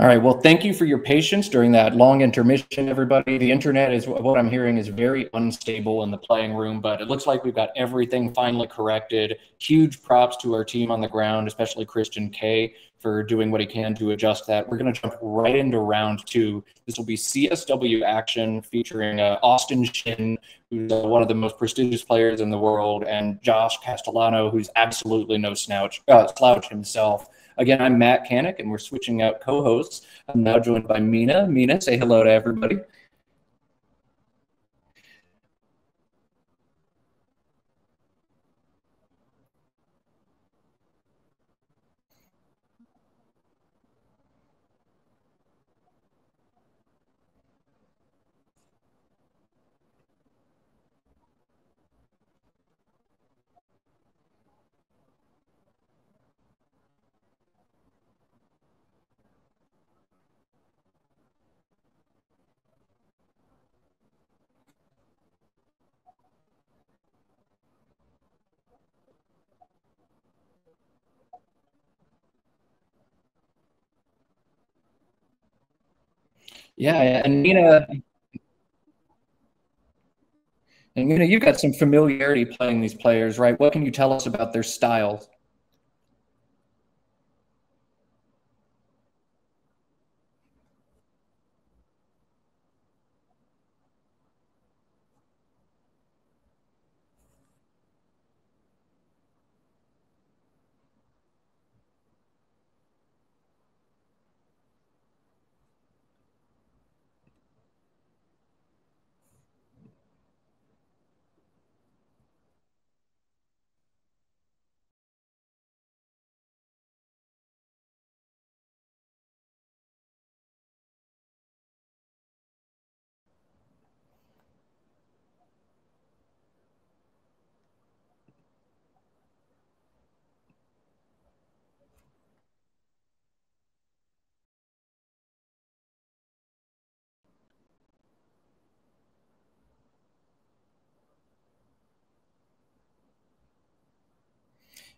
All right. Well, thank you for your patience during that long intermission, everybody. The internet is what I'm hearing is very unstable in the playing room, but it looks like we've got everything finally corrected. Huge props to our team on the ground, especially Christian K, for doing what he can to adjust that. We're going to jump right into round two. This will be CSW action featuring Austin Shin, who's one of the most prestigious players in the world, and Josh Castellano, who's absolutely no slouch himself. Again, I'm Matt Canik, and we're switching out co-hosts. I'm now joined by Mina. Mina, say hello to everybody. Yeah, and Mina, you've got some familiarity playing these players, right? What can you tell us about their styles?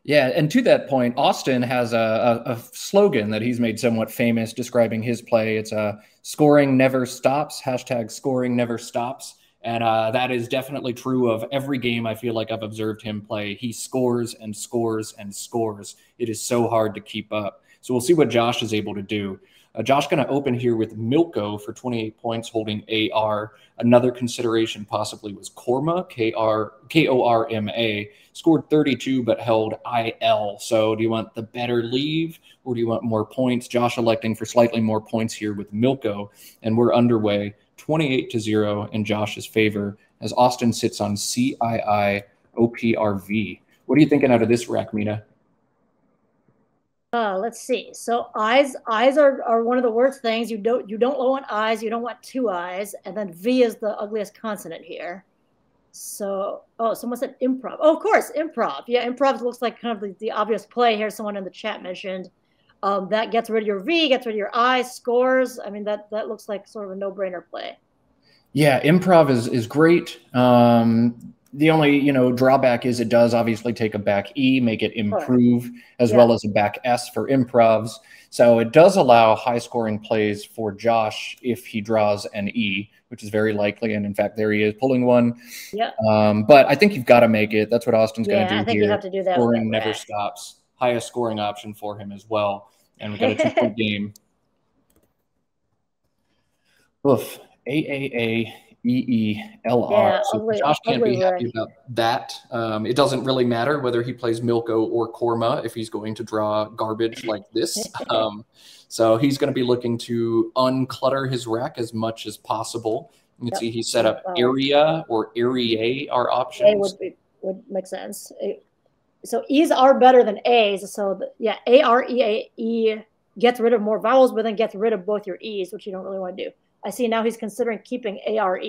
Yeah, and to that point, Austin has a slogan that he's made somewhat famous describing his play. It's scoring never stops, hashtag scoring never stops. And that is definitely true of every game I feel like I've observed him play. He scores and scores and scores. It is so hard to keep up. So we'll see what Josh is able to do. Josh going to open here with Milko for 28 points, holding AR. Another consideration possibly was Korma, Korma, scored 32 but held IL. So do you want the better leave or do you want more points? Josh electing for slightly more points here with Milko, and we're underway 28-0 in Josh's favor as Austin sits on CII OPRV. What are you thinking out of this rack, Mina? Let's see. So eyes are one of the worst things. You don't want eyes. You don't want two eyes. And then V is the ugliest consonant here. So someone said improv. Oh, of course, improv. Yeah, improv looks like kind of the obvious play here. Someone in the chat mentioned that gets rid of your V, gets rid of your eyes, scores. I mean that looks like sort of a no-brainer play. Yeah, improv is great. The only drawback is it does obviously take a back E, make it improve, as well as a back S for improvs. So it does allow high scoring plays for Josh if he draws an E, which is very likely. And in fact, there he is pulling one. Yeah. But I think you've got to make it. That's what Austin's going to do. I think you have to do that. Scoring never stops. Highest scoring option for him as well. And we've got a 2-point game. Oof. AAAEELR. Yeah, so Josh can't be happy about that. It doesn't really matter whether he plays Milko or Korma if he's going to draw garbage like this. So he's going to be looking to unclutter his rack as much as possible. You can see he set up area or area are options. Would make sense. So E's are better than A's. So yeah, AREAE gets rid of more vowels, but then gets rid of both your E's, which you don't really want to do. I see now he's considering keeping ARE.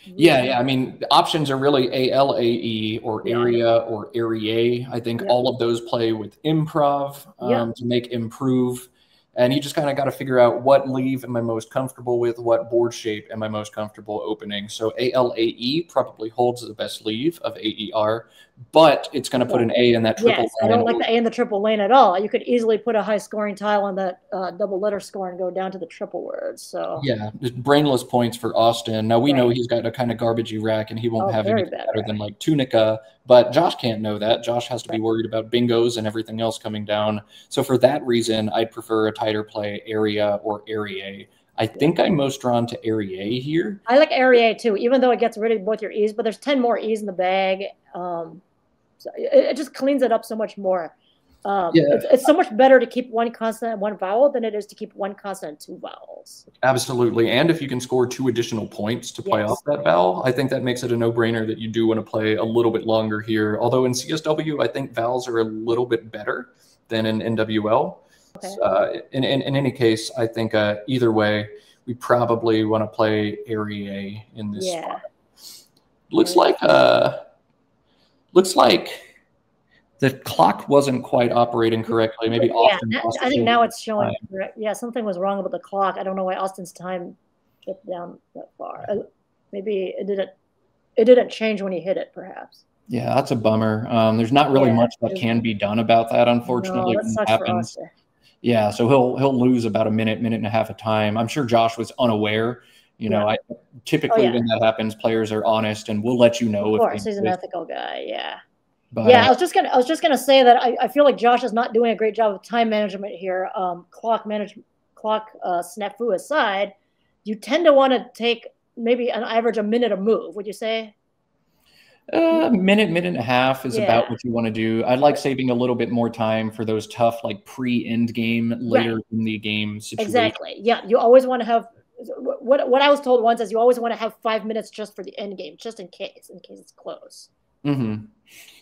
Yeah. I mean, the options are really ALAE or area or area. I think all of those play with improv to make improve. And you just kind of got to figure out what leave am I most comfortable with, what board shape am I most comfortable opening. So ALAE probably holds the best leave of AER, but it's going to put an A in that triple Yes, I lane. don't like the A in the triple lane at all. You could easily put a high scoring tile on that double letter score and go down to the triple words. So yeah, just brainless points for Austin. Now we know he's got a kind of garbagey rack and he won't have anything better than like Tunica, but Josh can't know that. Josh has to be worried about bingos and everything else coming down. So for that reason, I'd prefer a tighter play area or area. I think I'm most drawn to area here. I like area too, even though it gets rid of both your E's, but there's 10 more E's in the bag. So it just cleans it up so much more. It's so much better to keep one consonant and one vowel than it is to keep one consonant and two vowels. Absolutely. And if you can score 2 additional points to play off that vowel, I think that makes it a no-brainer that you do want to play a little bit longer here. Although in CSW, I think vowels are a little bit better than in NWL. Okay. In any case, I think either way, we probably want to play area in this spot. Looks like the clock wasn't quite operating correctly. Maybe Austin. I think now it's showing. Yeah, something was wrong with the clock. I don't know why Austin's time dipped down that far. Maybe it didn't change when he hit it, perhaps. Yeah, that's a bummer. There's not really much that can be done about that, unfortunately. No, that sucks for Austin. Yeah, so he'll lose about a minute and a half of time. I'm sure Josh was unaware. You know, typically when that happens, players are honest and we'll let you know. Of course, he's an ethical guy. Yeah. But, I was just gonna say that I feel like Josh is not doing a great job of time management here. Clock snafu aside, you tend to want to take maybe an average a minute a move. Would you say? A minute and a half is about what you want to do. I'd like saving a little bit more time for those tough, like pre-end game, later in the game situations. Exactly. Yeah, you always want to have. What I was told once is you always want to have 5 minutes just for the end game, just in case it's close.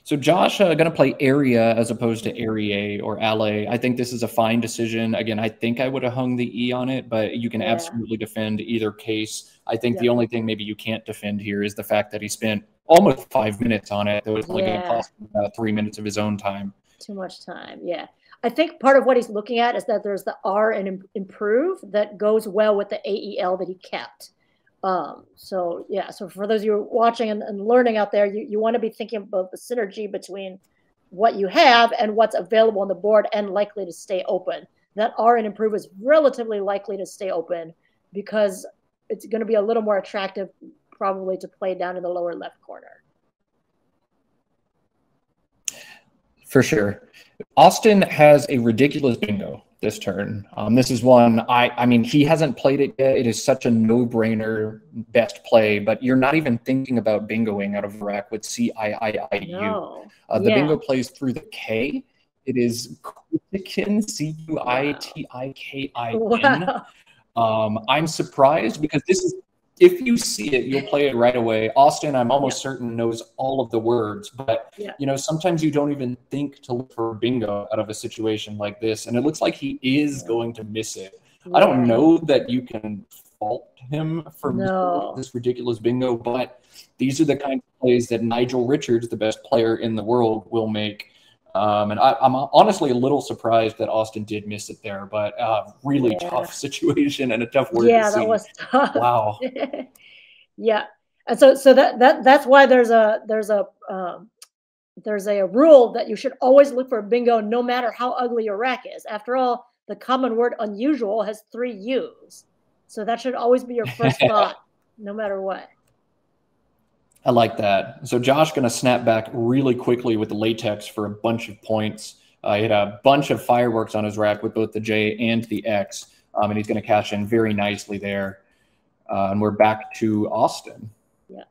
So Josh going to play area as opposed to area or ally. I think this is a fine decision. Again, I think I would have hung the E on it, but you can absolutely defend either case. I think the only thing maybe you can't defend here is the fact that he spent almost 5 minutes on it. That was only going to cost him about 3 minutes of his own time. Too much time. Yeah. I think part of what he's looking at is that there's the R and improve that goes well with the AEL that he kept. So for those of you watching and learning out there, you want to be thinking about the synergy between what you have and what's available on the board and likely to stay open. That R and improve is relatively likely to stay open because it's going to be a little more attractive probably to play down in the lower left corner. For sure. Austin has a ridiculous bingo this turn. This is one, I mean, he hasn't played it yet. It is such a no-brainer best play, but you're not even thinking about bingoing out of rack with CIIIU. No. The bingo plays through the K. It is Cuitikin, Cuitikin. Wow. I'm surprised because this is, if you see it, you'll play it right away. Austin, I'm almost certain, knows all of the words, but you know, sometimes you don't even think to look for bingo out of a situation like this, and it looks like he is going to miss it. I don't know that you can fault him for this ridiculous bingo, but these are the kind of plays that Nigel Richards, the best player in the world, will make. And I'm honestly a little surprised that Austin did miss it there, but really tough situation and a tough word to see. That was tough. Wow. And so that's why there's a rule that you should always look for a bingo no matter how ugly your rack is. After all, the common word unusual has 3 U's. So that should always be your first thought, no matter what. I like that. So Josh going to snap back really quickly with the latex for a bunch of points. He had a bunch of fireworks on his rack with both the J and the X, and he's going to cash in very nicely there. And we're back to Austin. Yeah.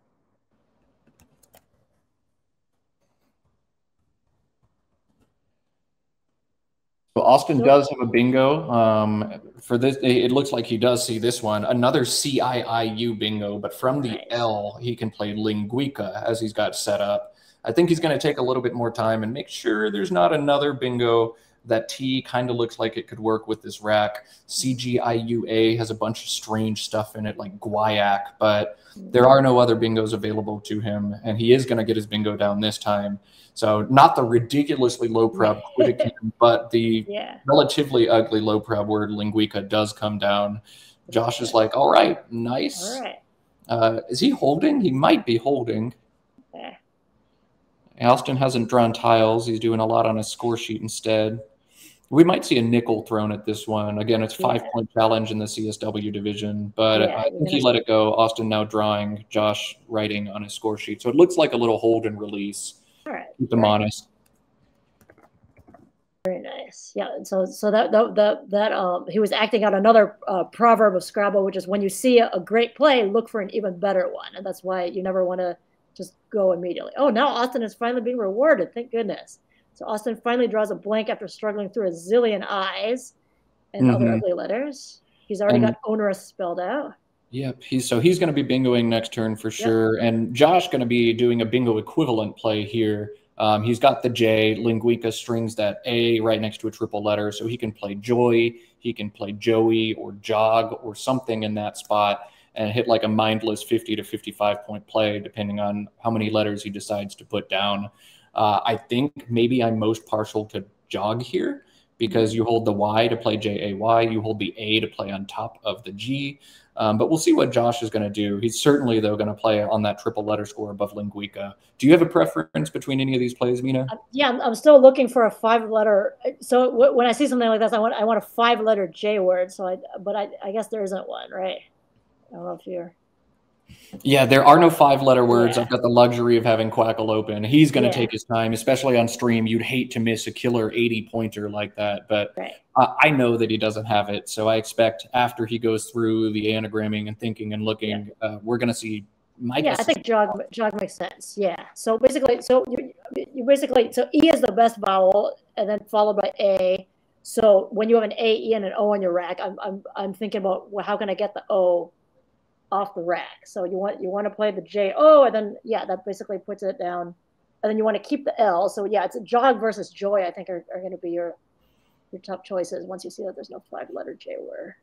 So Austin does have a bingo. For this, it looks like he does see this one. Another CIIU bingo, but from the L, he can play Linguica as he's got set up. I think he's going to take a little bit more time and make sure there's not another bingo. That T kind of looks like it could work with this rack. CGIUA has a bunch of strange stuff in it, like Guayak, but there are no other bingos available to him, and he is going to get his bingo down this time. So not the ridiculously low prob but the relatively ugly low prob word Linguica does come down. Josh is like, all right, nice. All right. Is he holding? He might be holding. Austin hasn't drawn tiles. He's doing a lot on his score sheet instead. We might see a nickel thrown at this one. Again, it's 5-point challenge in the CSW division, but I think he let it go. Austin now drawing, Josh writing on his score sheet. So it looks like a little hold and release. All right. Keep them honest. Very nice. Yeah. So that he was acting out another proverb of Scrabble, which is when you see a great play, look for an even better one, and that's why you never want to just go immediately. Oh, now Austin is finally being rewarded. Thank goodness. So Austin finally draws a blank after struggling through a zillion I's and other ugly letters. He's already got onerous spelled out. Yep. He's going to be bingoing next turn for sure. Yep. And Josh going to be doing a bingo equivalent play here. He's got the J. Linguica strings that A right next to a triple letter, so he can play Joy, he can play Joey or Jog or something in that spot and hit like a mindless 50 to 55 point play, depending on how many letters he decides to put down. I think maybe I'm most partial to Jog here because you hold the Y to play J-A-Y, you hold the A to play on top of the G. But we'll see what Josh is going to do. He's certainly, though, going to play on that triple letter score above Linguica. Do you have a preference between any of these plays, Mina? Yeah, I'm still looking for a 5-letter. So when I see something like this, I want a 5-letter J word. So I guess there isn't one, right? I don't know if you're. Yeah, there are no 5-letter words. I've got the luxury of having Quackle open. He's going to take his time, especially on stream. You'd hate to miss a killer 80-pointer like that, but I know that he doesn't have it. So I expect after he goes through the anagramming and thinking and looking, we're going to see. I think jog makes sense. Yeah. So basically, so E is the best vowel, and then followed by A. So when you have an A, E, and an O on your rack, I'm thinking about, well, how can I get the O off the rack? So you want to play the J O, and then that basically puts it down, and then you want to keep the L. So it's a Jog versus Joy. I think are going to be your top choices once you see that there's no 5-letter J word.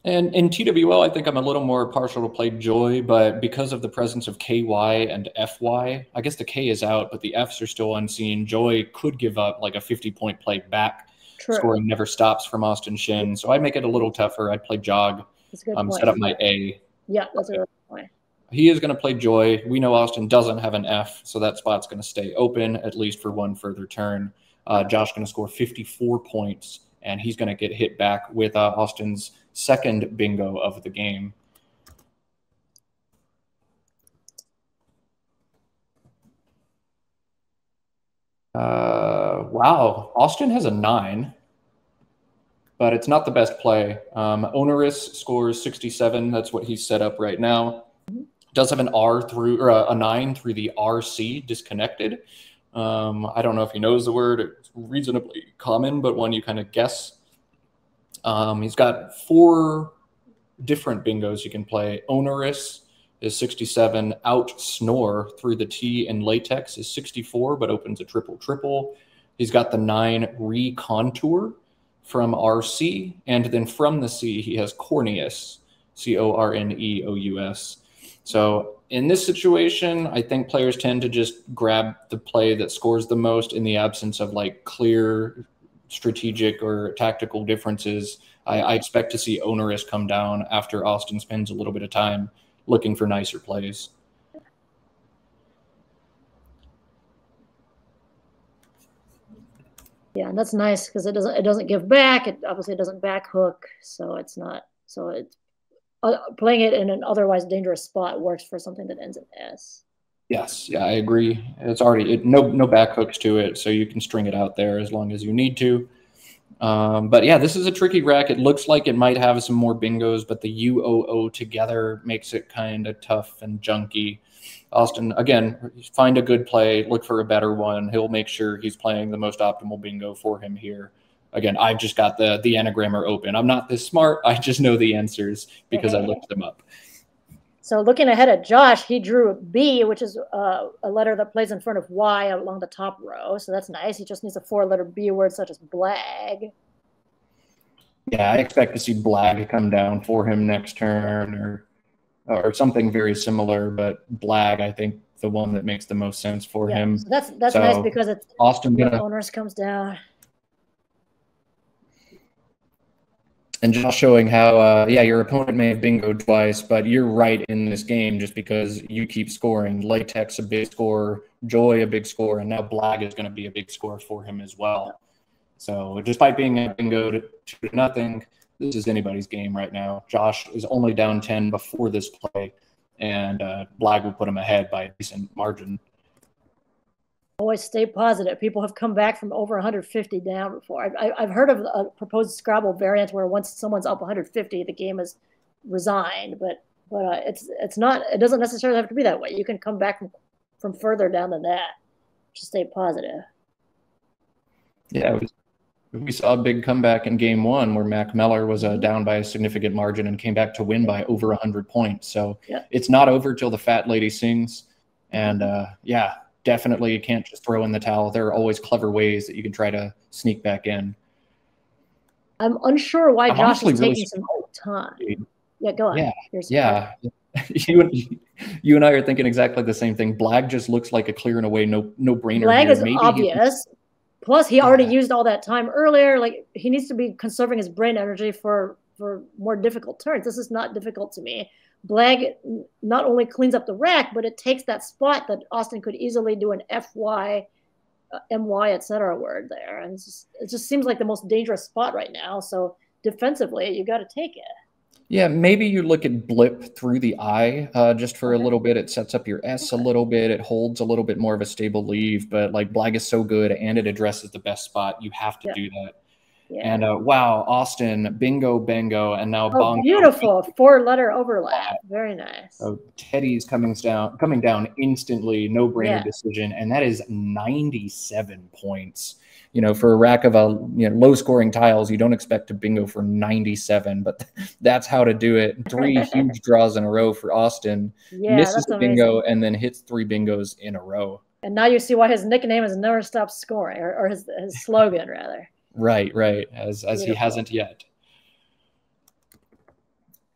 And in TWL, I think I'm a little more partial to play Joy, but because of the presence of KY and FY, I guess the K is out, but the Fs are still unseen. Joy could give up like a 50-point play back. True. Scoring never stops from Austin Shin. So I'd make it a little tougher. I'd play Jog, set up my A. Yeah, that's a good point. He is going to play Joy. We know Austin doesn't have an F, so that spot's going to stay open, at least for one further turn. Josh going to score 54 points, and he's going to get hit back with Austin's second bingo of the game. Wow, Austin has a 9, but it's not the best play. Onerous scores 67. That's what he's set up right now. Does have an R through, or a 9 through the RC disconnected. I don't know if he knows the word. It's reasonably common, but one you kind of guess. He's got 4 different bingos you can play. Onerous is 67. Out snore through the T in latex is 64, but opens a triple. He's got the 9 recontour from RC, and then from the C he has corneous, Corneous. So in this situation, I think players tend to just grab the play that scores the most in the absence of like clear strategic or tactical differences. I expect to see Onerous come down after Austin spends a little bit of time looking for nicer plays. Yeah, and that's nice because it doesn't give back. It obviously doesn't back hook, so it's not. So it's playing it in an otherwise dangerous spot works for something that ends in S. Yes, yeah, I agree. It's already no back hooks to it, so you can string it out there as long as you need to. But yeah, this is a tricky rack. It looks like it might have some more bingos, but the UOO together makes it kind of tough and junky. Austin, again, find a good play, look for a better one. He'll make sure he's playing the most optimal bingo for him here. Again, I've just got the anagrammer open. I'm not this smart. I just know the answers because I looked them up. So looking ahead at Josh, he drew B, which is a letter that plays in front of Y along the top row. So that's nice. He just needs a 4-letter B word such as blag. Yeah, I expect to see blag come down for him next turn or something very similar. But blag, I think, the one that makes the most sense for him. So that's nice because it's Austin when Onerous comes down. And Josh showing how, yeah, your opponent may have bingoed twice, but you're right in this game just because you keep scoring. Latex a big score, Joy a big score, and now Blag is going to be a big score for him as well. So despite being a bingo to 2-0, this is anybody's game right now. Josh is only down 10 before this play, and Blag will put him ahead by a decent margin. Always stay positive. People have come back from over 150 down before. I've heard of a proposed Scrabble variant where once someone's up 150, the game is resigned. But it's not. It doesn't necessarily have to be that way. You can come back from further down than that. Just stay positive. Yeah, we saw a big comeback in game one where Mac Meller was down by a significant margin and came back to win by over 100 points. So it's not over till the fat lady sings. And yeah. Definitely, you can't just throw in the towel. There are always clever ways that you can try to sneak back in. I'm unsure why Josh is taking some time. Yeah, go on. Yeah. You and I are thinking exactly the same thing. Blag just looks like a clear and away no-brainer. Blag is obvious. Plus, he already used all that time earlier. Like, he needs to be conserving his brain energy for more difficult turns. This is not difficult to me. Blag not only cleans up the rack, but it takes that spot that Austin could easily do an FY, MY, etc. word there. And it just seems like the most dangerous spot right now. So defensively, you got to take it. Yeah, maybe you look at blip through the I just for a little bit. It sets up your S a little bit. It holds a little bit more of a stable leave. But like Blag is so good and it addresses the best spot. You have to do that. Yeah. And wow, Austin, bingo, bango, and now bongo. Beautiful 4-letter overlap. Very nice. So Teddy's coming down instantly, no-brainer decision, and that is 97 points. You know, for a rack of low-scoring tiles, you don't expect to bingo for 97, but that's how to do it. 3 huge draws in a row for Austin. Yeah, misses the bingo and then hits 3 bingos in a row. And now you see why his nickname is Never Stop Scoring, or his slogan rather. Right, as he hasn't yet.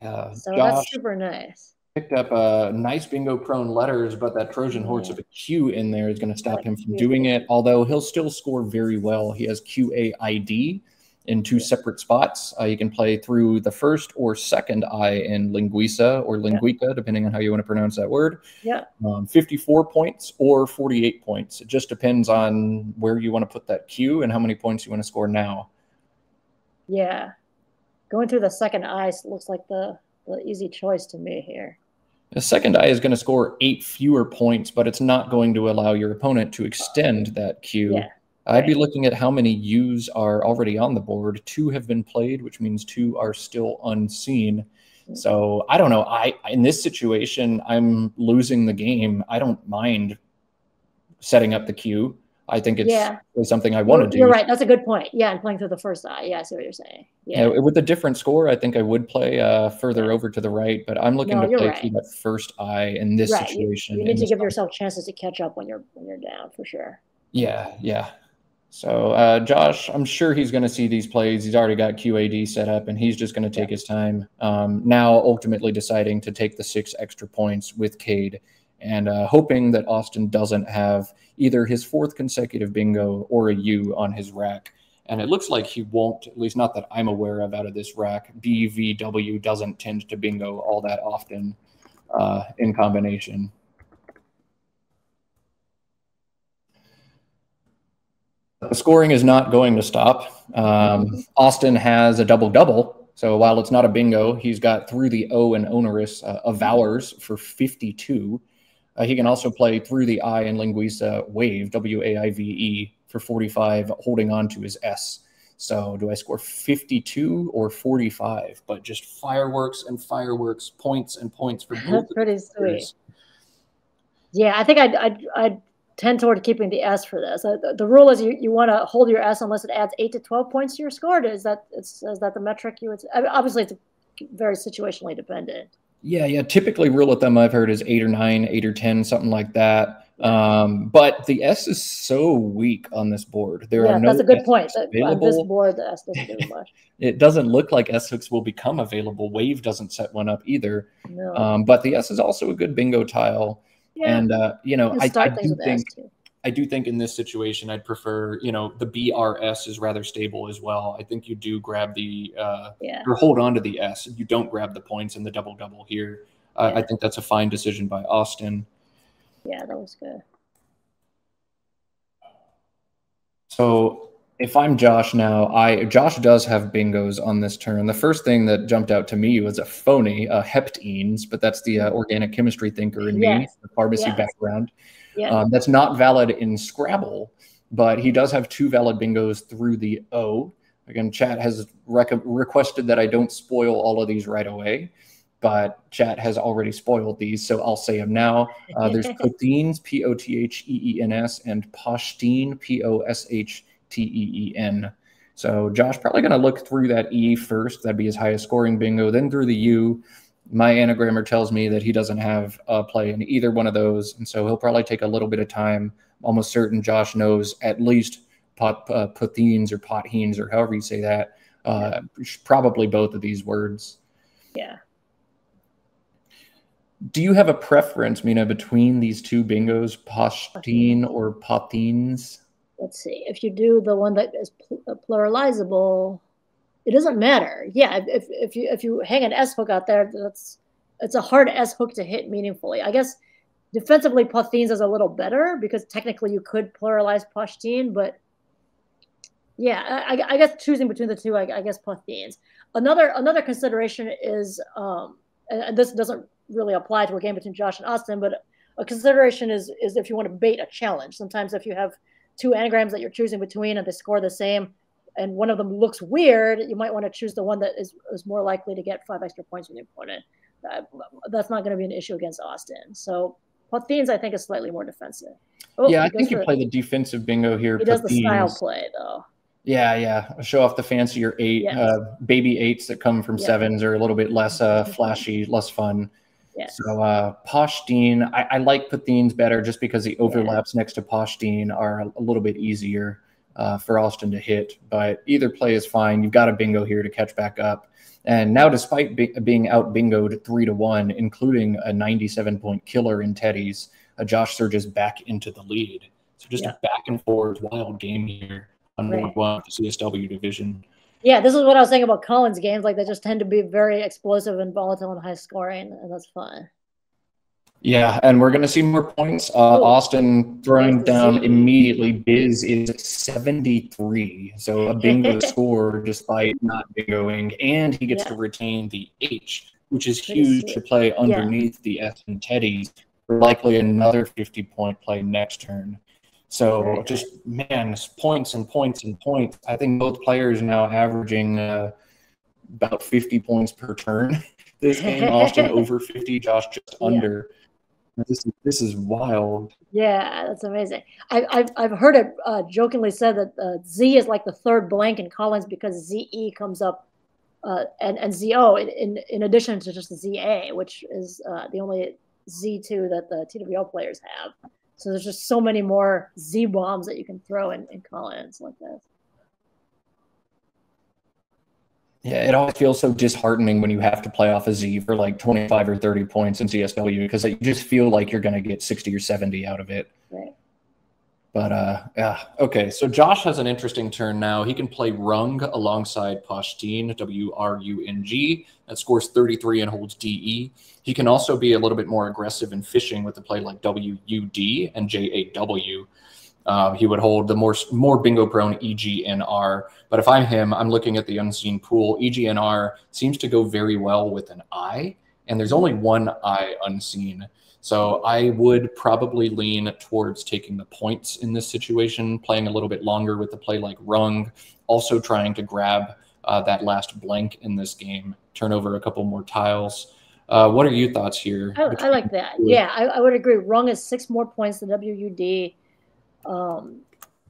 So that's super nice. Picked up nice bingo prone letters, but that Trojan horse of a Q in there is going to stop him from doing it, although he'll still score very well. He has QAID in 2 separate spots. You can play through the first or second I in Linguiça or Linguica, depending on how you want to pronounce that word. 54 points or 48 points. It just depends on where you want to put that Q and how many points you want to score now. Yeah. Going through the second I looks like the easy choice to me here. The second I is going to score 8 fewer points, but it's not going to allow your opponent to extend that Q. I'd be looking at how many U's are already on the board. 2 have been played, which means 2 are still unseen. So I don't know. In this situation, I'm losing the game. I don't mind setting up the Q. I think it's something I want to do. You're right. That's a good point. Yeah, and playing through the first I. Yeah, I see what you're saying. Yeah. With a different score, I think I would play further over to the right, but I'm looking to play through that first I in this situation. You need to give yourself chances to catch up when you're down, for sure. Yeah. So Josh, I'm sure he's going to see these plays. He's already got QAD set up, and he's just going to take his time. Now ultimately deciding to take the 6 extra points with Cade and hoping that Austin doesn't have either his 4th consecutive bingo or a U on his rack. And it looks like he won't, at least not that I'm aware of out of this rack. BVW doesn't tend to bingo all that often in combination. The scoring is not going to stop. Austin has a double-double. So while it's not a bingo, he's got through the O and onerous of hours for 52. He can also play through the I in Linguiça wave, W-A-I-V-E, for 45, holding on to his S. So do I score 52 or 45? But just fireworks and fireworks, points and points for both. That's pretty sweet. Yeah, I think I'd tend toward keeping the S for this. The rule is you want to hold your S unless it adds 8 to 12 points to your score. Is that the metric you would say? Obviously, it's very situationally dependent. Yeah. Typically, rule of thumb I've heard is 8 or 9, 8 or 10, something like that. But the S is so weak on this board. There are no that's a good point. On this board, the S doesn't do much. It doesn't look like S hooks will become available. Wave doesn't set one up either. No. But the S is also a good bingo tile. Yeah. And I do think I do think in this situation, I'd prefer, you know, the BRS is rather stable as well. I think you do grab the, or hold on to the S. You don't grab the points in the double here. I think that's a fine decision by Austin. Yeah, that was good. So if I'm Josh now, Josh does have bingos on this turn. The first thing that jumped out to me was a phony, heptenes, but that's the organic chemistry thinker in me, the pharmacy background. That's not valid in Scrabble, but he does have 2 valid bingos through the O. Again, chat has requested that I don't spoil all of these right away, but chat has already spoiled these, so I'll say them now. There's Potheens, P-O-T-H-E-E-N-S, and Poshteen, P-O-S-H-T-E-E-N. So Josh probably going to look through that E first. That'd be his highest scoring bingo. Then through the U. My anagrammer tells me that he doesn't have play in either one of those, and so he'll probably take a little bit of time. I'm almost certain Josh knows at least Potheens or Potheens or however you say that. Probably both of these words. Yeah. Do you have a preference, Mina, between these 2 bingos, Poshteen or Potheens? Let's see. If you do the one that is pluralizable, it doesn't matter. Yeah, if you hang an S hook out there, it's a hard S hook to hit meaningfully. I guess defensively, Potheens is a little better because technically you could pluralize Poshteen, but yeah, I guess choosing between the 2, I guess Potheens. Another consideration is, and this doesn't really apply to a game between Josh and Austin, but a consideration is if you want to bait a challenge. Sometimes if you have 2 anagrams that you're choosing between and they score the same, and one of them looks weird, you might want to choose the one that is more likely to get 5 extra points from the opponent. That's not going to be an issue against Austin. So Potheens, I think, is slightly more defensive. I think you play the defensive bingo here. He does the style play, though. Yeah. Show off the fancier 8. Baby 8s that come from 7s are a little bit less flashy, less fun. So Poshteen, I like Potheens better just because the overlaps next to Poshteen are a little bit easier for Austin to hit. But either play is fine. You've got a bingo here to catch back up. And now, despite being out bingoed 3-1, including a 97-point killer in Teddy's, Josh surges back into the lead. So just a back and forth wild game here on Board 1 of the CSW division. Yeah, this is what I was saying about Collins games. Like, they just tend to be very explosive and volatile and high scoring, and that's fun. Yeah, and we're going to see more points. Austin throwing down immediately. Biz is 73, so a bingo score despite not bingoing, and he gets to retain the H, which is huge to play underneath the S and Teddy's for likely another 50-point play next turn. So just, man, points and points and points. I think both players now averaging about 50 points per turn. This game, Austin over 50, Josh just under. This is wild. Yeah, that's amazing. I've heard it jokingly said that Z is like the 3rd blank in Collins because ZE comes up and ZO in addition to just the ZA, which is the only Z2 that the TWO players have. So there's just so many more Z bombs that you can throw in Collins like this. Yeah, it always feels so disheartening when you have to play off a Z for like 25 or 30 points in CSW because you just feel like you're going to get 60 or 70 out of it. Right. But, okay, so Josh has an interesting turn now. He can play Rung alongside Poshteen, W-R-U-N-G. That scores 33 and holds DE. He can also be a little bit more aggressive in fishing with a play like W-U-D and J-A-W. He would hold the more bingo-prone EGNR. But if I'm him, I'm looking at the unseen pool. EGNR seems to go very well with an I, and there's only one I unseen. So I would probably lean towards taking the points in this situation, playing a little bit longer with the play like Rung, also trying to grab that last blank in this game, turn over a couple more tiles. What are your thoughts here? I like that. Yeah, I would agree. Rung is 6 more points than WUD.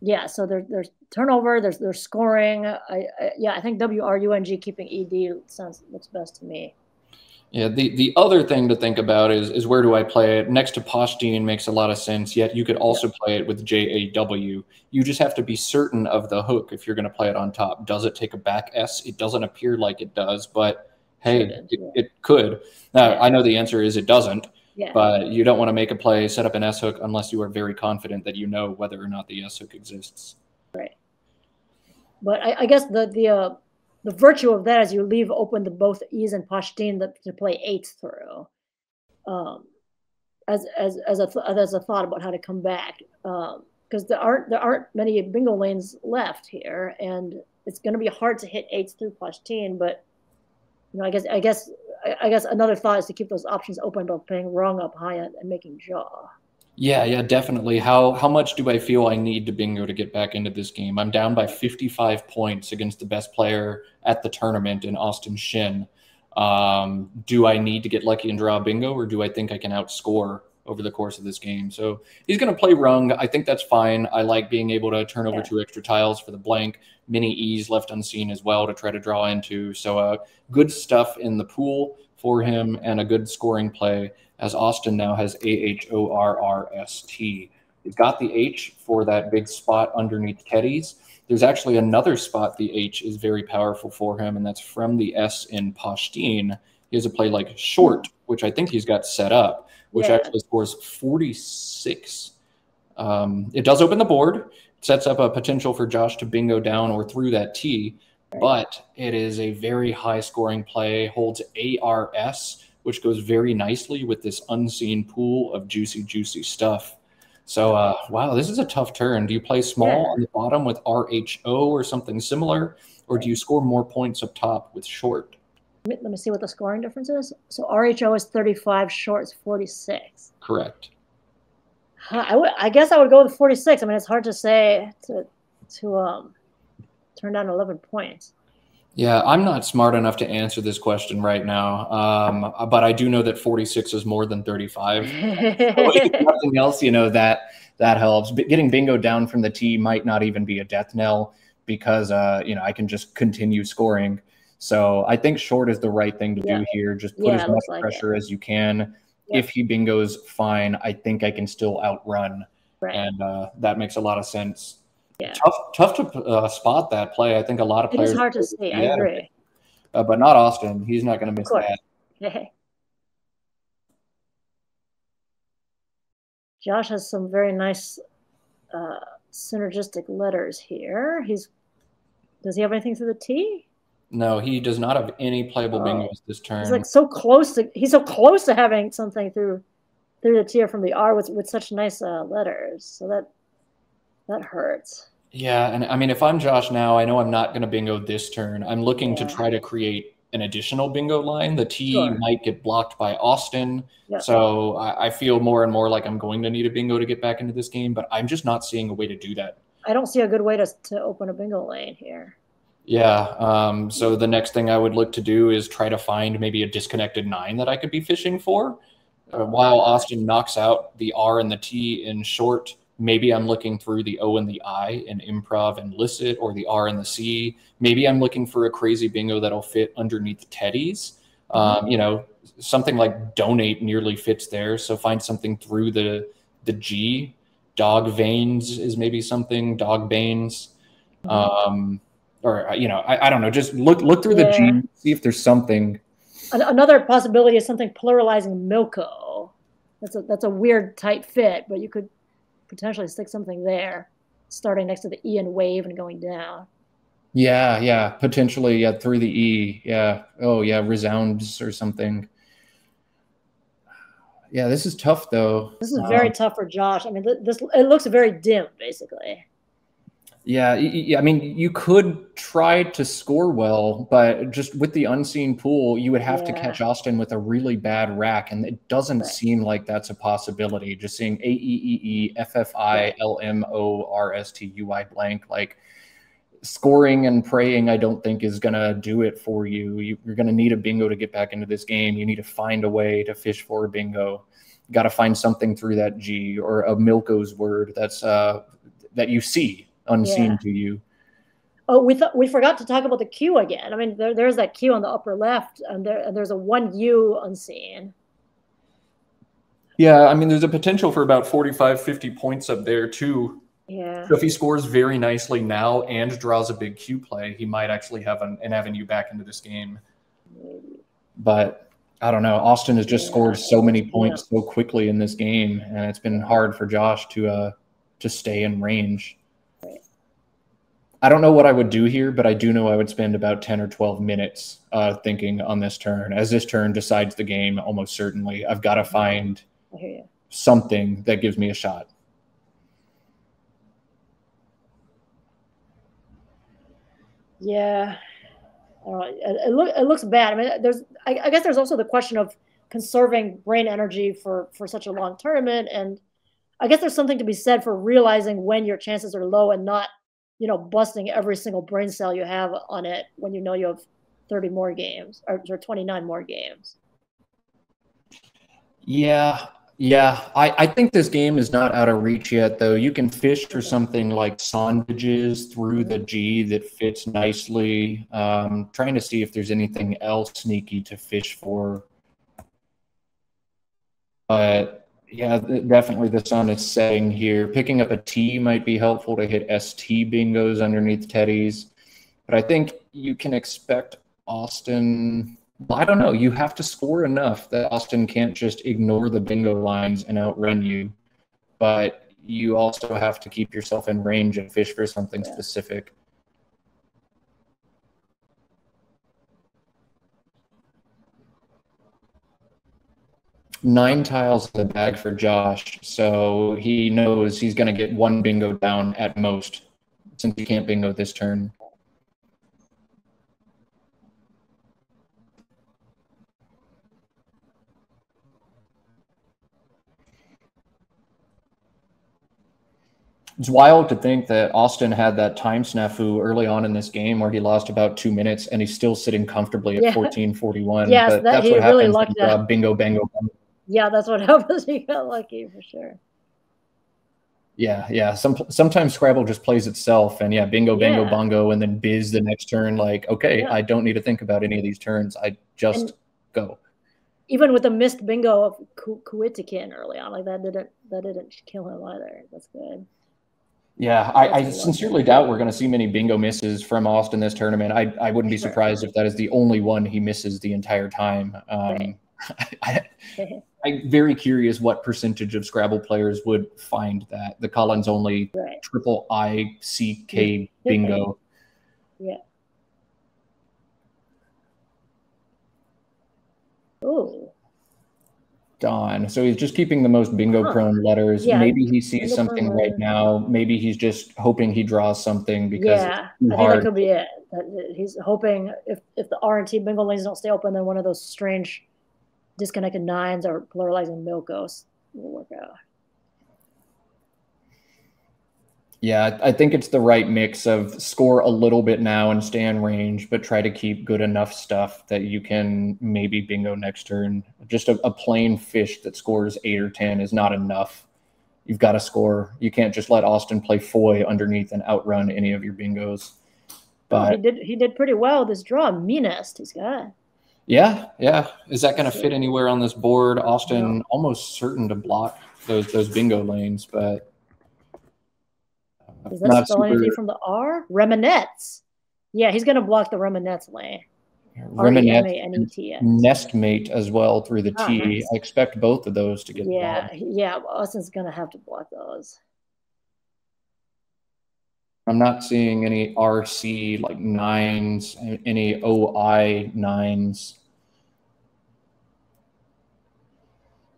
Yeah, so there's turnover, there's scoring. I think WRUNG keeping ED looks best to me. Yeah, the other thing to think about is where do I play it? Next to Poshteen makes a lot of sense, yet you could also play it with JAW. You just have to be certain of the hook if you're going to play it on top. Does it take a back S? It doesn't appear like it does, but hey, it could. Now, I know the answer is it doesn't, Yeah. but you don't want to make a play, set up an S hook unless you are very confident that you know whether or not the S hook exists. Right. But I guess the virtue of that is you leave open to both E's and Pashtin to play eights through. As a thought about how to come back, because there aren't many bingo lanes left here, and it's going to be hard to hit eights through Pashtin. But I guess another thought is to keep those options open by playing wrong up high and making jaw. Yeah, definitely. How much do I feel I need to bingo to get back into this game? I'm down by 55 points against the best player at the tournament in Austin Shin. Do I need to get lucky and draw a bingo, or do I think I can outscore over the course of this game? So he's going to play rung. I think that's fine. I like being able to turn over 2 extra tiles for the blank, mini E's left unseen as well to try to draw into. So good stuff in the pool for him and a good scoring play, as Austin now has AHORRST. He's got the H for that big spot underneath Teddy's. There's actually another spot the H is very powerful for him, and that's from the S in Pashtin. He has a play like short, which I think he's got set up, which actually scores 46. It does open the board. It sets up a potential for Josh to bingo down or through that T, but it is a very high scoring play, holds ARS, which goes very nicely with this unseen pool of juicy stuff. So, wow, this is a tough turn. Do you play small on the bottom with RHO or something similar, or do you score more points up top with short? Let me see what the scoring difference is. So RHO is 35, short is 46. Correct. I guess I would go with 46. I mean, it's hard to say to turn down 11 points. Yeah, I'm not smart enough to answer this question right now, but I do know that 46 is more than 35. If nothing else, that helps. But getting bingo down from the tee might not even be a death knell because I can just continue scoring. So I think short is the right thing to do here. Just put as much pressure as you can. If he bingos, fine. I think I can still outrun, and that makes a lot of sense. Yeah. Tough to spot that play. I think a lot of players. It is hard to see. I agree. But not Austin. He's not going to miss that. Josh has some very nice synergistic letters here. Does he have anything through the T? No, he does not have any playable bingos this turn. He's like so close to having something through the T or from the R with such nice letters. So that hurts. Yeah, and I mean, if I'm Josh now, I know I'm not going to bingo this turn. I'm looking to try to create an additional bingo line. The T might get blocked by Austin. So I feel more and more like I'm going to need a bingo to get back into this game, but I'm just not seeing a way to do that. I don't see a good way to open a bingo lane here. Yeah, so the next thing I would look to do is try to find maybe a disconnected 9 that I could be fishing for. While Austin knocks out the R and the T in short, maybe I'm looking through the O and the I in improv and licit, or the R and the C. Maybe I'm looking for a crazy bingo that'll fit underneath Teddy's. Something like donate nearly fits there. So find something through the G. Dog veins is maybe something, dog banes. I don't know, just look through the G, see if there's something. Another possibility is something pluralizing Milko. That's a weird tight fit, but you could potentially stick something there, starting next to the E and wave and going down. Yeah, potentially, through the E. Yeah. Oh, yeah, resounds or something. Yeah, this is tough, though. This is very tough for Josh. I mean, it looks very dim, basically. Yeah, I mean, you could try to score well, but just with the unseen pool, you would have to catch Austin with a really bad rack, and it doesn't seem like that's a possibility. Just seeing AEEEFFILMORSTUI blank, like scoring and praying, I don't think is going to do it for you. You're going to need a bingo to get back into this game. You need to find a way to fish for a bingo. You got to find something through that G or a Milko's word that's that you see unseen to you. Oh, we forgot to talk about the Q again. I mean, there's that Q on the upper left, and there's a 1U unseen. Yeah, I mean, there's a potential for about 45, 50 points up there too. Yeah. So if he scores very nicely now and draws a big Q play, he might actually have an avenue back into this game. Maybe. But I don't know. Austin has just scored so many Yeah. points so quickly in this game, and it's been hard for Josh to stay in range. Right. I don't know what I would do here, but I do know I would spend about 10 or 12 minutes thinking on this turn. As this turn decides the game, almost certainly, I've got to find something that gives me a shot. Yeah. It looks bad. I mean, I guess there's also the question of conserving brain energy for such a long tournament, and I guess there's something to be said for realizing when your chances are low and not, busting every single brain cell you have on it when you know you have 30 more games or 29 more games. Yeah. I think this game is not out of reach yet, though. You can fish for something like sondages through the G that fits nicely. Trying to see if there's anything else sneaky to fish for. But yeah, definitely the sun is setting here. Picking up a T might be helpful to hit ST bingos underneath Teddy's. But I think you can expect Austin. Well, I don't know. You have to score enough that Austin can't just ignore the bingo lines and outrun you. But you also have to keep yourself in range and fish for something specific. Nine tiles in the bag for Josh, so he knows he's going to get one bingo down at most, since he can't bingo this turn. It's wild to think that Austin had that time snafu early on in this game where he lost about 2 minutes and he's still sitting comfortably at 14:41. Yes, but that's what really happens when you draw bingo, bango, bango. Yeah, that's what happens. He got lucky for sure. Yeah. Sometimes Scrabble just plays itself, and bingo, bango, bongo, and then biz the next turn. Like, okay, I don't need to think about any of these turns. I just go. Even with the missed bingo of Kuitikin early on, like that didn't kill him either. That's good. Yeah, I sincerely doubt we're going to see many bingo misses from Austin this tournament. I wouldn't be surprised if that is the only one he misses the entire time. I'm very curious what percentage of Scrabble players would find that the Collins only triple ICK bingo. Yeah. Oh. Don. So he's just keeping the most bingo prone letters. Yeah, maybe he sees something right now. Maybe he's just hoping he draws something because it's too hard. I think that could be it. He's hoping if the R&T bingo lanes don't stay open, then one of those strange disconnected nines or pluralizing milkos will work out. Yeah, I think it's the right mix of score a little bit now and stay in range, but try to keep good enough stuff that you can maybe bingo next turn. Just a plain fish that scores 8 or 10 is not enough. You've got to score. You can't just let Austin play foy underneath and outrun any of your bingos. But he did pretty well this draw. Meanest he's got. Yeah. Is that going to fit anywhere on this board? Austin almost certain to block those bingo lanes, but does that spell anything from the R? Reminettes. Yeah, he's going to block the Reminettes lane. Reminette, Nestmate as well through the T. Nice. I expect both of those to get blocked. Yeah, Austin's going to have to block those. I'm not seeing any RC like nines, any OI nines.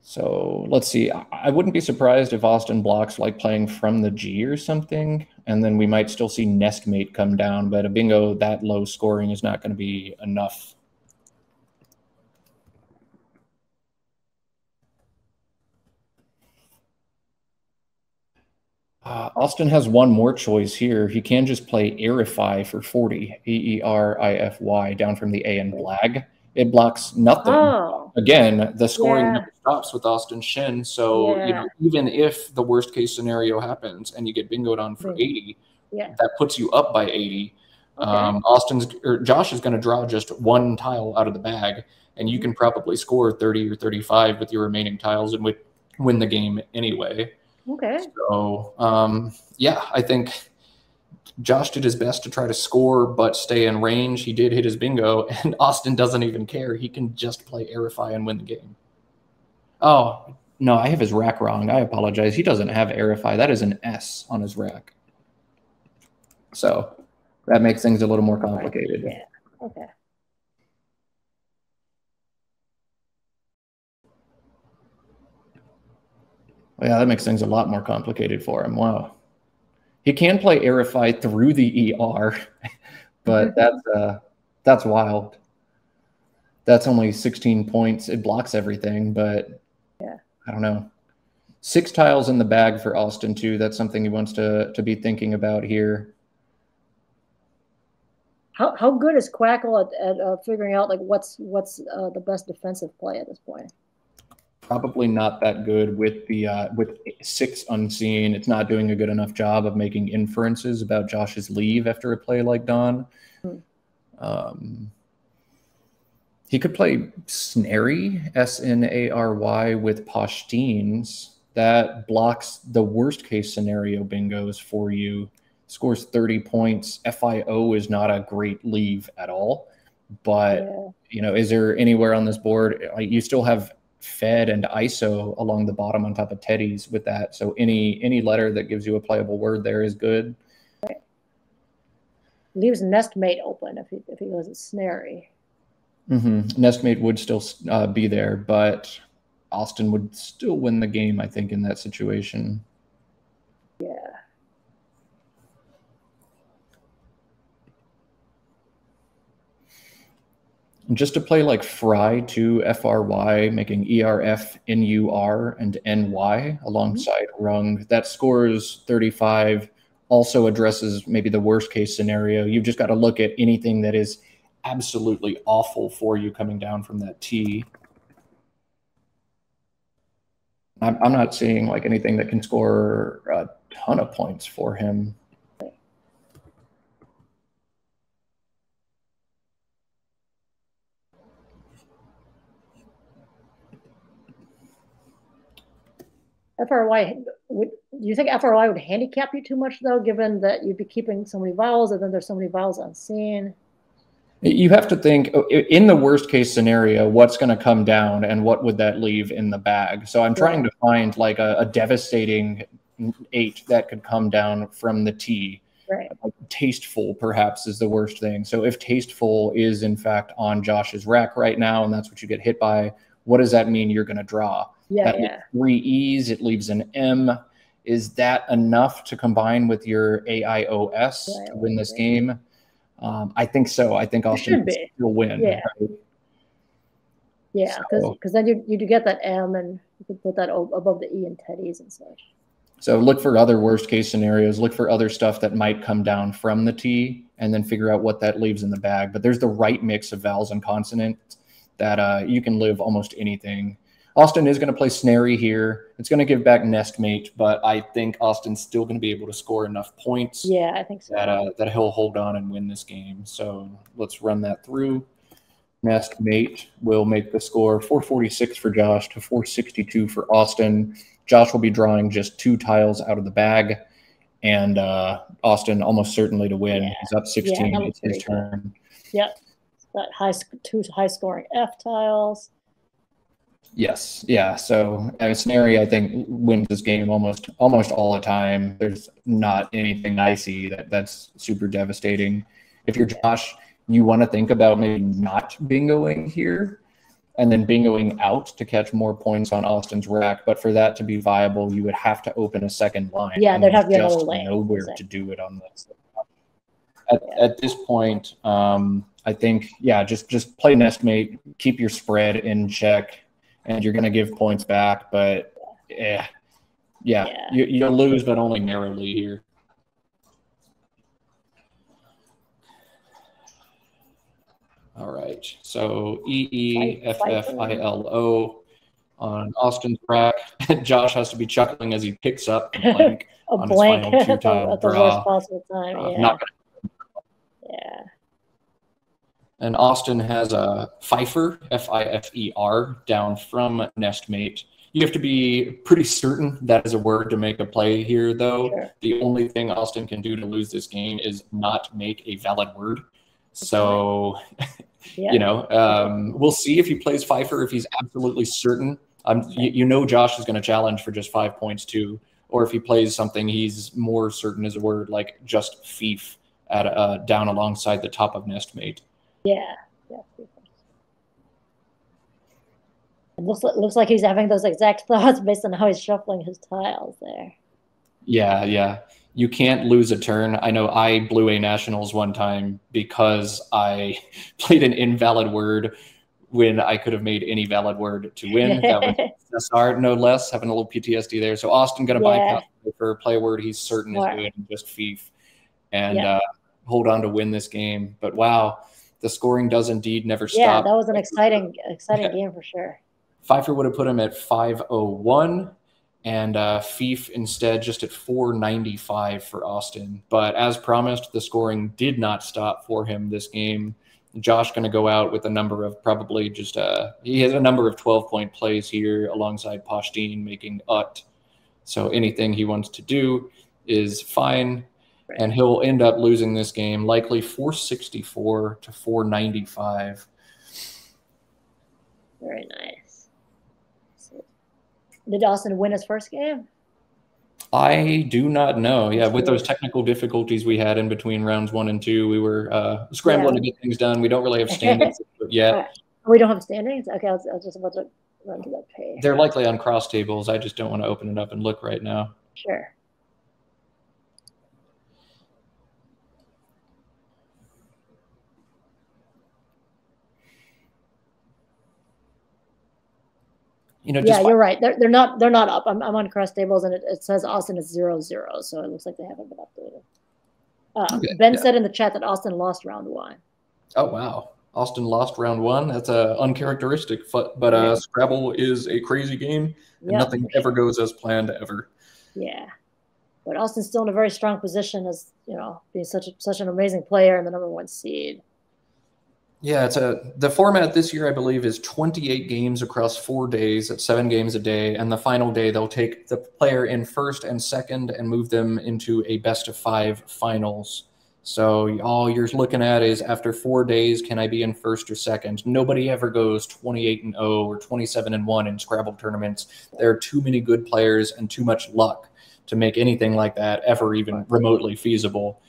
So let's see. I wouldn't be surprised if Austin blocks like playing from the G or something, and then we might still see Nestmate come down, but a bingo that low scoring is not going to be enough. Austin has one more choice here. He can just play Aerify for 40, EERIFY, down from the A and blag. It blocks nothing. Oh. Again, the scoring never stops with Austin Shin. So, even if the worst case scenario happens and you get bingoed on for 80, that puts you up by 80. Okay. Josh is going to draw just one tile out of the bag, and you can probably score 30 or 35 with your remaining tiles and win the game anyway. Okay. So, I think Josh did his best to try to score but stay in range. He did hit his bingo, and Austin doesn't even care. He can just play Aerify and win the game. Oh, no, I have his rack wrong. I apologize. He doesn't have Aerify. That is an S on his rack. So that makes things a little more complicated. Yeah, okay. Yeah, that makes things a lot more complicated for him. Wow. He can play Aerify through the ER, but that's wild. That's only 16 points. It blocks everything, but yeah, I don't know. 6 tiles in the bag for Austin too. That's something he wants to be thinking about here. How good is Quackle at figuring out like what's the best defensive play at this point? Probably not that good with the with 6 unseen. It's not doing a good enough job of making inferences about Josh's leave after a play like Dawn. He could play Snary, Snary, with Pashtuns. That blocks the worst case scenario bingos for you. Scores 30 points. FIO is not a great leave at all. But, you know, is there anywhere on this board? You still have Fed and ISO along the bottom on top of Teddy's with that. So any letter that gives you a playable word there is good. Right. Leaves Nestmate open if he goes at Snary. Nestmate would still be there, but Austin would still win the game, I think, in that situation. Yeah. Just to play like Fry to FRY, making ERF, NUR, and NY alongside Rung, that scores 35, also addresses maybe the worst case scenario. You've just got to look at anything that is absolutely awful for you coming down from that T. I'm not seeing like anything that can score a ton of points for him. FRY, do you think FRY would handicap you too much though, given that you'd be keeping so many vowels and then there's so many vowels unseen? You have to think in the worst case scenario, what's going to come down and what would that leave in the bag? So I'm trying to find like a devastating 8 that could come down from the T. Right. Like, tasteful perhaps is the worst thing. So if tasteful is in fact on Josh's rack right now and that's what you get hit by, what does that mean you're going to draw? That leaves 3 E's, it leaves an M. Is that enough to combine with your AIOS to win this game? I think so. I think Austin will win. Yeah. Right? Yeah, because then you get that M and you can put that above the E in Teddy's and such. So look for other worst case scenarios. Look for other stuff that might come down from the T and then figure out what that leaves in the bag. But there's the right mix of vowels and consonants that you can live almost anything. Austin is going to play Snary here. It's going to give back Nestmate, but I think Austin's still going to be able to score enough points. Yeah, I think so. That he'll hold on and win this game. So let's run that through. Nestmate will make the score 446 for Josh to 462 for Austin. Josh will be drawing just 2 tiles out of the bag, and Austin almost certainly to win. He's up 16. It's his turn. Yep. Got 2 high-scoring F tiles. Yes, yeah. So Snary, I think, wins this game almost all the time. There's not anything I see that's super devastating. If you're Josh, you want to think about maybe not bingoing here and then bingoing out to catch more points on Austin's rack. But for that to be viable, you would have to open a second line. Yeah, there'd have to be another lane. Nowhere to do it on this. At this point, I think, just play Nestmate, keep your spread in check, and you're going to give points back. But, you'll lose, but only narrowly here. All right, so EEFFILO on Austin's rack. Josh has to be chuckling as he picks up a blank on his final 2-tile at the worst possible time. And Austin has a Pfeiffer, Fifer, down from Nestmate. You have to be pretty certain that is a word to make a play here, though. Sure. The only thing Austin can do to lose this game is not make a valid word. So, we'll see if he plays Pfeiffer, if he's absolutely certain. Josh is going to challenge for just 5 points too, or if he plays something he's more certain is a word, like just fief at down alongside the top of nestmate. Yeah. It looks like he's having those exact thoughts based on how he's shuffling his tiles there. Yeah. You can't lose a turn. I know I blew a nationals one time because I played an invalid word when I could have made any valid word to win. That was SR, no less, having a little PTSD there. So Austin going to bypass for a play word he's certain is good and just fief and hold on to win this game. But wow, the scoring does indeed never stop. Yeah, that was an exciting game for sure. Pfeiffer would have put him at 501 and fief instead just at 495 for Austin. But as promised, the scoring did not stop for him this game. Josh going to go out with a number of probably just he has a number of 12-point plays here alongside Pashtin making ut. So anything he wants to do is fine. Right. And he'll end up losing this game likely 464 to 495. Very nice. Did Austin win his first game? I do not know. Yeah, with those technical difficulties we had in between rounds 1 and 2, we were scrambling to get things done. We don't really have standings yet. Right. We don't have standings? Okay, I was just about to run to that page. They're likely on cross tables. I just don't want to open it up and look right now. Sure. You're right. They're not up. I'm on cross tables and it says Austin is 0-0, so it looks like they haven't been updated. Ben said in the chat that Austin lost round 1. Oh wow, Austin lost round 1. That's uncharacteristic, but Scrabble is a crazy game, and nothing ever goes as planned ever. Yeah, but Austin's still in a very strong position as being such an amazing player and the #1 seed. Yeah, the format this year, I believe, is 28 games across 4 days at 7 games a day. And the final day, they'll take the player in first and second and move them into a best-of-5 finals. So all you're looking at is after 4 days, can I be in first or second? Nobody ever goes 28-0 or 27-1 in Scrabble tournaments. There are too many good players and too much luck to make anything like that ever even remotely feasible.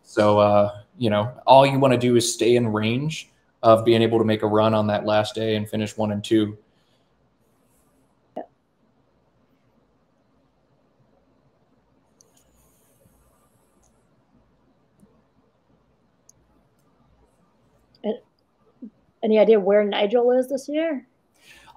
So, all you want to do is stay in range of being able to make a run on that last day and finish 1 and 2. Any idea where Nigel is this year?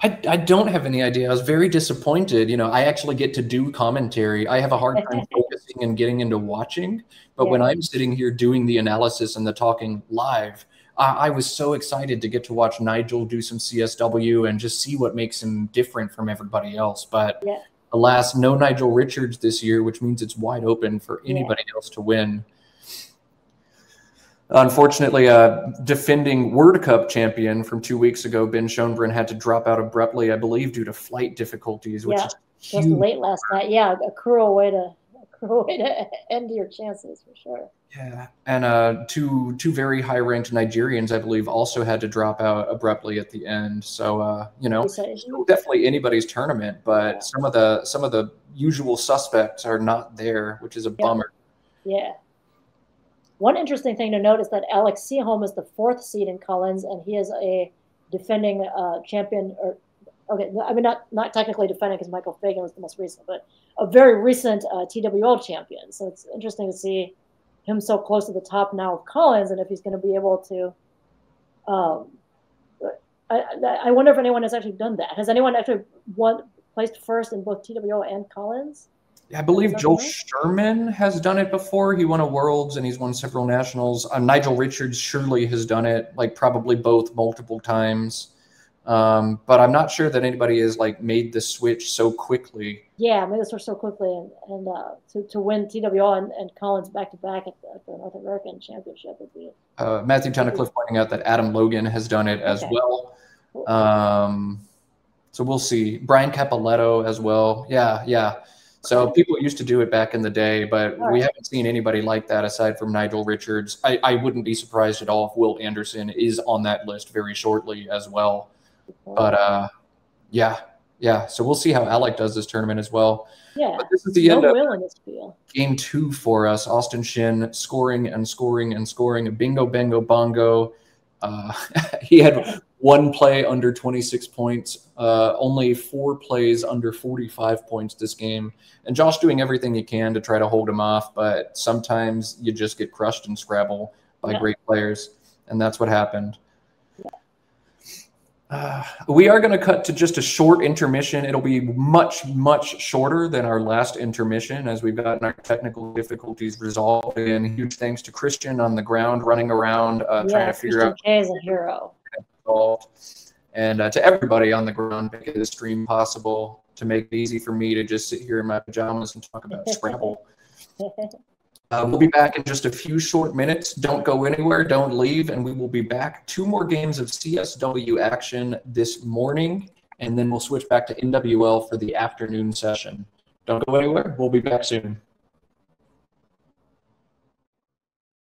I don't have any idea. I was very disappointed. I actually get to do commentary. I have a hard time focusing and getting into watching. But when I'm sitting here doing the analysis and the talking live, I was so excited to get to watch Nigel do some CSW and just see what makes him different from everybody else. But alas, no Nigel Richards this year, which means it's wide open for anybody else to win. Unfortunately, defending World Cup champion from 2 weeks ago, Ben Schoenbrunn, had to drop out abruptly, I believe, due to flight difficulties, which is huge. Just late last night. Yeah, a cruel way to end your chances for sure. Yeah, and two very high-ranked Nigerians, I believe, also had to drop out abruptly at the end. So definitely anybody's tournament, but some of the usual suspects are not there, which is a bummer. Yeah. One interesting thing to note is that Alex Seaholm is the 4th seed in Collins, and he is a defending champion. Not technically defending because Michael Fagan was the most recent, but a very recent TWO champion. So it's interesting to see him so close to the top now of Collins, and if he's going to be able to. I wonder if anyone has actually done that. Has anyone actually placed first in both TWO and Collins? I believe Joel Sherman has done it before. He won a Worlds and he's won several Nationals. Nigel Richards surely has done it, probably both multiple times. But I'm not sure that anybody has made the switch so quickly. Yeah, made the switch so quickly, and to win TWO and Collins back to back at the North American Championship would be. Matthew Tunnicliffe pointing out that Adam Logan has done it as well. So we'll see. Brian Capoletto as well. Yeah, yeah. So people used to do it back in the day, but we haven't seen anybody like that aside from Nigel Richards. I wouldn't be surprised at all if Will Anderson is on that list very shortly as well. But yeah, yeah. So we'll see how Alec does this tournament as well. Yeah. But this is the end of Will in this field. Game 2 for us. Austin Shin scoring and scoring and scoring. A bingo, bango, bongo. He had one play under 26 points, only 4 plays under 45 points this game. And Josh doing everything he can to try to hold him off, but sometimes you just get crushed in Scrabble by great players, and that's what happened. We are going to cut to just a short intermission. It'll be much, much shorter than our last intermission as we've gotten our technical difficulties resolved. And huge thanks to Christian on the ground running around trying to figure out. Christian K is a hero. And to everybody on the ground making this stream possible to make it easy for me to just sit here in my pajamas and talk about Scrabble. We'll be back in just a few short minutes. Don't go anywhere. Don't leave. And we will be back. 2 more games of CSW action this morning. And then we'll switch back to NWL for the afternoon session. Don't go anywhere. We'll be back soon.